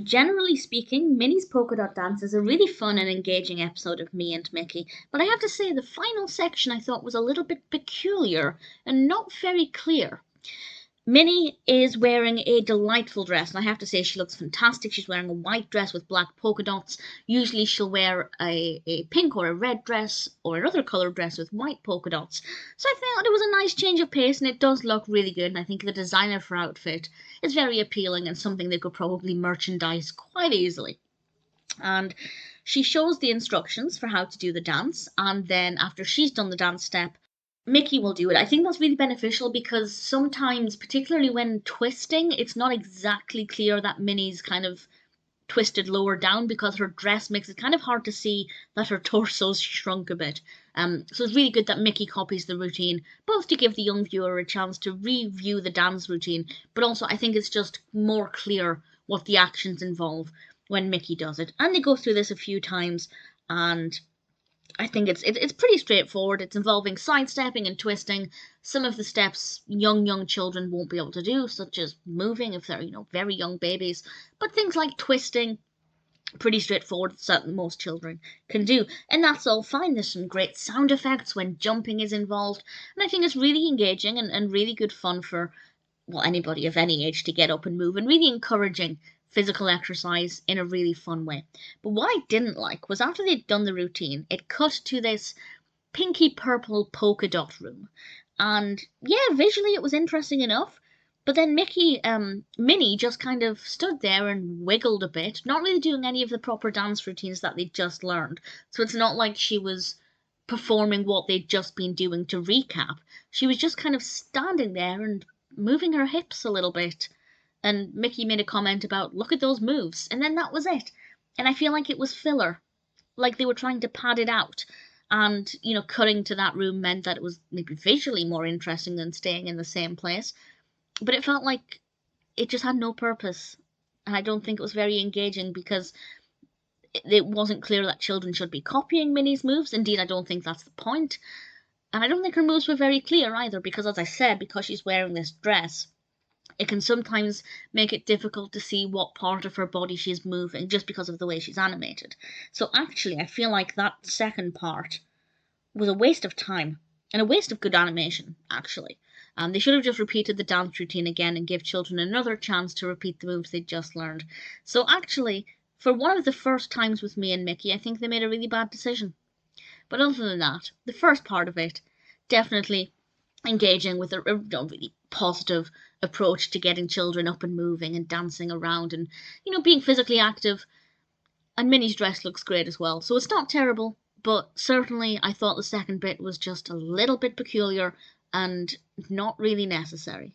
Generally speaking, Minnie's polka dot dance is a really fun and engaging episode of Me and Mickey, but I have to say the final section I thought was a little bit peculiar and not very clear. Minnie is wearing a delightful dress, and I have to say she looks fantastic. She's wearing a white dress with black polka dots. Usually she'll wear a pink or a red dress or another coloured dress with white polka dots. So I thought it was a nice change of pace, and it does look really good, and I think the design of her outfit is very appealing and something they could probably merchandise quite easily. And she shows the instructions for how to do the dance, and then after she's done the dance step, Mickey will do it. I think that's really beneficial because sometimes, particularly when twisting, it's not exactly clear that Minnie's kind of twisted lower down because her dress makes it kind of hard to see that her torso's shrunk a bit. So it's really good that Mickey copies the routine, both to give the young viewer a chance to review the dance routine, but also I think it's just more clear what the actions involve when Mickey does it. And they go through this a few times, and I think it's pretty straightforward. It's involving sidestepping and twisting. Some of the steps young children won't be able to do, such as moving if they're very young babies. But things like twisting, pretty straightforward that most children can do. And that's all fine. There's some great sound effects when jumping is involved. And I think it's really engaging and really good fun for, well, anybody of any age to get up and move, and really encouraging physical exercise in a really fun way. But what I didn't like was after they'd done the routine, it cut to this pinky purple polka dot room. And yeah, visually it was interesting enough. But then Minnie just kind of stood there and wiggled a bit, not really doing any of the proper dance routines that they'd just learned. So it's not like she was performing what they'd just been doing to recap. She was just kind of standing there and moving her hips a little bit. And Mickey made a comment about, look at those moves, and then that was it. And I feel like it was filler, like they were trying to pad it out. And, cutting to that room meant that it was maybe visually more interesting than staying in the same place. But it felt like it just had no purpose. And I don't think it was very engaging because it wasn't clear that children should be copying Minnie's moves. Indeed, I don't think that's the point. And I don't think her moves were very clear either because, as I said, because she's wearing this dress, it can sometimes make it difficult to see what part of her body she's moving just because of the way she's animated. So actually, I feel like that second part was a waste of time and a waste of good animation, actually. They should have just repeated the dance routine again and give children another chance to repeat the moves they'd just learned. So actually, for one of the first times with me and Mickey, I think they made a really bad decision. But other than that, the first part of it, definitely engaging with a really positive approach to getting children up and moving and dancing around and, being physically active. And Minnie's dress looks great as well. So it's not terrible, but certainly I thought the second bit was just a little bit peculiar and not really necessary.